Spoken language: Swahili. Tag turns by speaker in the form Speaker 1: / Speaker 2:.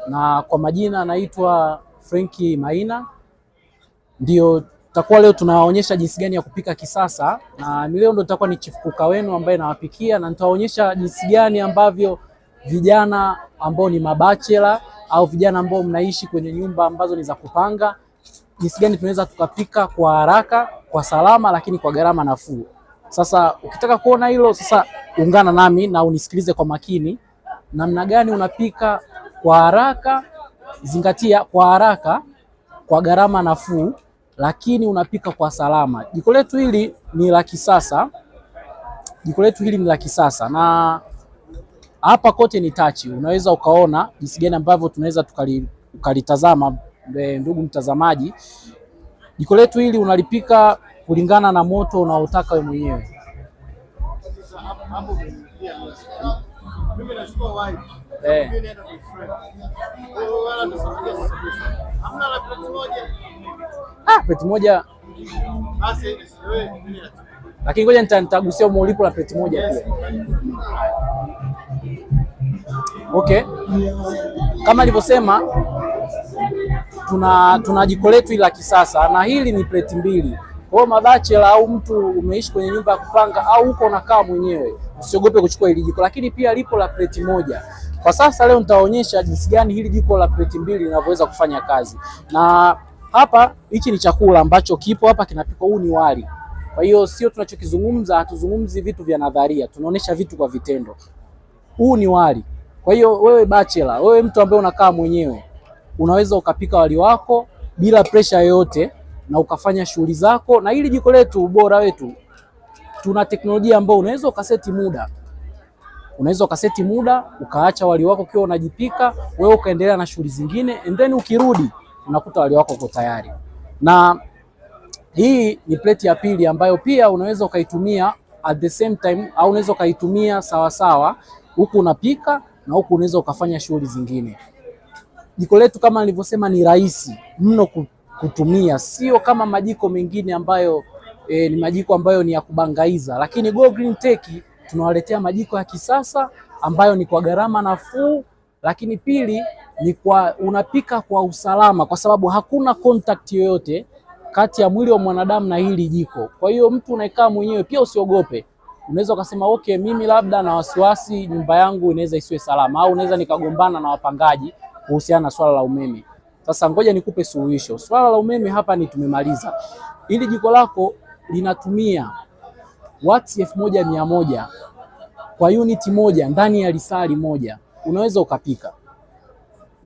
Speaker 1: na kwa majina naitwa Frenki Maina. Ndio tutakuwa leo tunawaonyesha jinsi gani ya kupika kisasa, na leo ndo tutakuwa ni chief kuka wenu ambaye nawapikia, na nitawaonyesha jinsi gani ambavyo vijana ambao ni mabachela au vijana ambao mnaishi kwenye nyumba ambazo ni za kupanga, jinsi gani tunaweza tukapika kwa haraka, kwa salama, lakini kwa gharama nafuu. Sasa ukitaka kuona hilo, sasa ungana nami na unisikilize kwa makini. Namna gani unapika kwa haraka, zingatia kwa haraka, kwa gharama nafuu, lakini unapika kwa salama. Jiko letu hili ni la kisasa. Na hapa kote ni touch. Unaweza ukaona jinsi gani ambavyo tunaweza tukalitazama, ndugu mtazamaji. Jiko letu hili unalipika kulingana na moto unaotaka wewe mwenyewe. Pleti moja. Lakini ngoja nitagusia ulipo la pleti moja pia. Okay. Kama nilivyosema, tuna jiko letu la kisasa na hili ni pleti mbili. Kwa hiyo mabachela au mtu umeishi kwenye nyumba ya kupanga au uko unakaa mwenyewe, usiogope kuchukua hili jiko, lakini pia lipo la pleti moja. Kwa sasa leo nitaonyesha jinsi gani hili jiko la pleti mbili linavyoweza kufanya kazi. Na hapa hichi ni chakula ambacho kipo hapa kinapikwa, huu ni wali. Kwa hiyo sio tunachokizungumza, hatuzungumzi vitu vya nadharia, tunaonesha vitu kwa vitendo. Huu ni wali. Kwa hiyo wewe bachela, wewe mtu ambaye unakaa mwenyewe, unaweza ukapika wali wako bila pressure yoyote na ukafanya shughuli zako. Na hili jiko letu, ubora wetu, tuna teknolojia ambayo unaweza ukaseti muda. Ukaacha wali wako ukiwa unajipika, wewe ukaendelea na shughuli zingine, and then ukirudi unakuta wali wako uko tayari. Na hii ni pleti ya pili ambayo pia unaweza ukaitumia at the same time, au unaweza ukaitumia sawa huku unapika na huku unaweza ukafanya shughuli zingine. Jiko letu kama nilivyosema ni rahisi mno kutumia, sio kama majiko mengine ambayo ni majiko ambayo ni ya kubangaiza, lakini Go Green Tech tunawaletea majiko ya kisasa ambayo ni kwa gharama nafuu, lakini pili ni unapika kwa usalama, kwa sababu hakuna contact yoyote kati ya mwili wa mwanadamu na hili jiko. Kwa hiyo mtu unaekaa mwenyewe pia usiogope. Unaweza ukasema okay, mimi labda na wasiwasi nyumba yangu inaweza isiwe salama, au unaweza nikagombana na wapangaji kuhusiana na swala la umeme. Sasa ngoja nikupe suluhisho. Swala la umeme hapa ni tumemaliza. Hili jiko lako linatumia watts 1100 kwa unit moja ndani ya lisali moja. Unaweza ukapika.